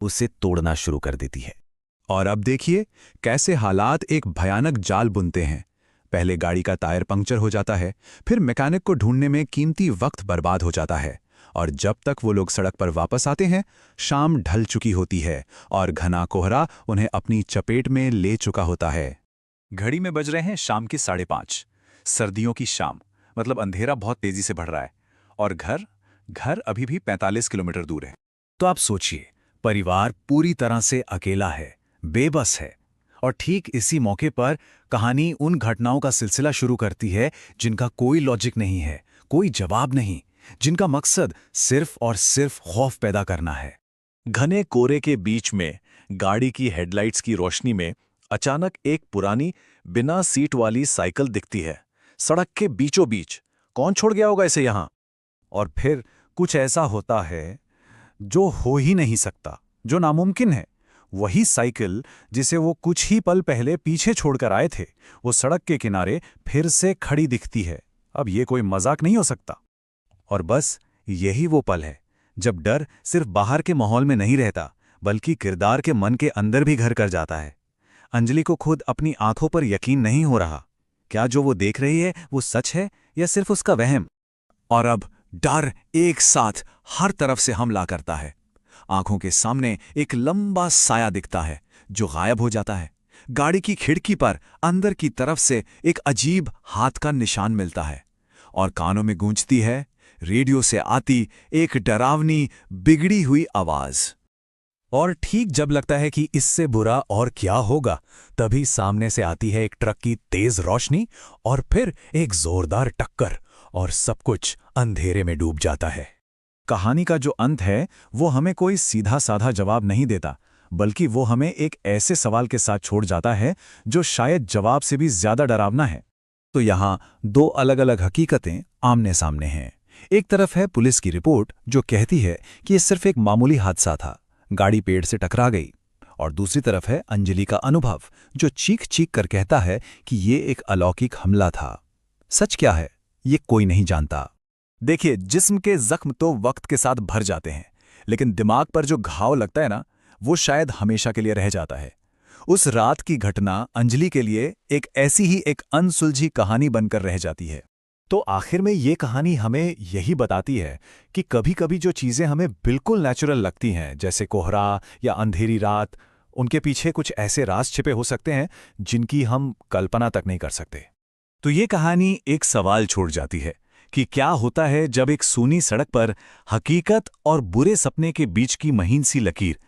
उसे तोड़ना शुरू कर देती है। और अब देखिए कैसे हालात एक भयानक जाल बुनते हैं। पहले गाड़ी का टायर पंक्चर हो जाता है, फिर मैकेनिक को ढूंढने में कीमती वक्त बर्बाद हो जाता है, और जब तक वो लोग सड़क पर वापस आते हैं शाम ढल चुकी होती है और घना कोहरा उन्हें अपनी चपेट में ले चुका होता है। घड़ी में बज रहे हैं शाम के 5:30। सर्दियों की शाम, मतलब अंधेरा बहुत तेजी से बढ़ रहा है, और घर घर अभी भी 45 किलोमीटर दूर है। तो आप सोचिए, परिवार पूरी तरह से अकेला है, बेबस है। और ठीक इसी मौके पर कहानी उन घटनाओं का सिलसिला शुरू करती है जिनका कोई लॉजिक नहीं है, कोई जवाब नहीं, जिनका मकसद सिर्फ और सिर्फ खौफ पैदा करना है। घने कोहरे के बीच में गाड़ी की हेडलाइट्स की रोशनी में अचानक एक पुरानी बिना सीट वाली साइकिल दिखती है, सड़क के बीचों बीच। कौन छोड़ गया होगा इसे यहां? और फिर कुछ ऐसा होता है जो हो ही नहीं सकता, जो नामुमकिन है। वही साइकिल जिसे वो कुछ ही पल पहले पीछे छोड़कर आए थे, वो सड़क के किनारे फिर से खड़ी दिखती है। अब ये कोई मजाक नहीं हो सकता। और बस यही वो पल है जब डर सिर्फ बाहर के माहौल में नहीं रहता, बल्कि किरदार के मन के अंदर भी घर कर जाता है। अंजलि को खुद अपनी आंखों पर यकीन नहीं हो रहा। क्या जो वो देख रही है वो सच है या सिर्फ उसका वहम? और अब डर एक साथ हर तरफ से हमला करता है। आंखों के सामने एक लंबा साया दिखता है जो गायब हो जाता है। गाड़ी की खिड़की पर अंदर की तरफ से एक अजीब हाथ का निशान मिलता है, और कानों में गूंजती है रेडियो से आती एक डरावनी बिगड़ी हुई आवाज। और ठीक जब लगता है कि इससे बुरा और क्या होगा, तभी सामने से आती है एक ट्रक की तेज रोशनी और फिर एक जोरदार टक्कर, और सब कुछ अंधेरे में डूब जाता है। कहानी का जो अंत है वो हमें कोई सीधा साधा जवाब नहीं देता, बल्कि वो हमें एक ऐसे सवाल के साथ छोड़ जाता है जो शायद जवाब से भी ज्यादा डरावना है। तो यहाँ दो अलग अलग हकीकतें आमने सामने हैं। एक तरफ है पुलिस की रिपोर्ट जो कहती है कि ये सिर्फ एक मामूली हादसा था, गाड़ी पेड़ से टकरा गई। और दूसरी तरफ है अंजलि का अनुभव जो चीख चीख कर कहता है कि ये एक अलौकिक हमला था। सच क्या है ये कोई नहीं जानता। देखिए, जिस्म के जख्म तो वक्त के साथ भर जाते हैं, लेकिन दिमाग पर जो घाव लगता है ना, वो शायद हमेशा के लिए रह जाता है। उस रात की घटना अंजलि के लिए एक ऐसी ही एक अनसुलझी कहानी बनकर रह जाती है। तो आखिर में ये कहानी हमें यही बताती है कि कभी-कभी जो चीजें हमें बिल्कुल नेचुरल लगती हैं, जैसे कोहरा या अंधेरी रात, उनके पीछे कुछ ऐसे राज छिपे हो सकते हैं जिनकी हम कल्पना तक नहीं कर सकते। तो ये कहानी एक सवाल छोड़ जाती है कि क्या होता है जब एक सूनी सड़क पर हकीकत और बुरे सपने के बीच की महीन सी लकीर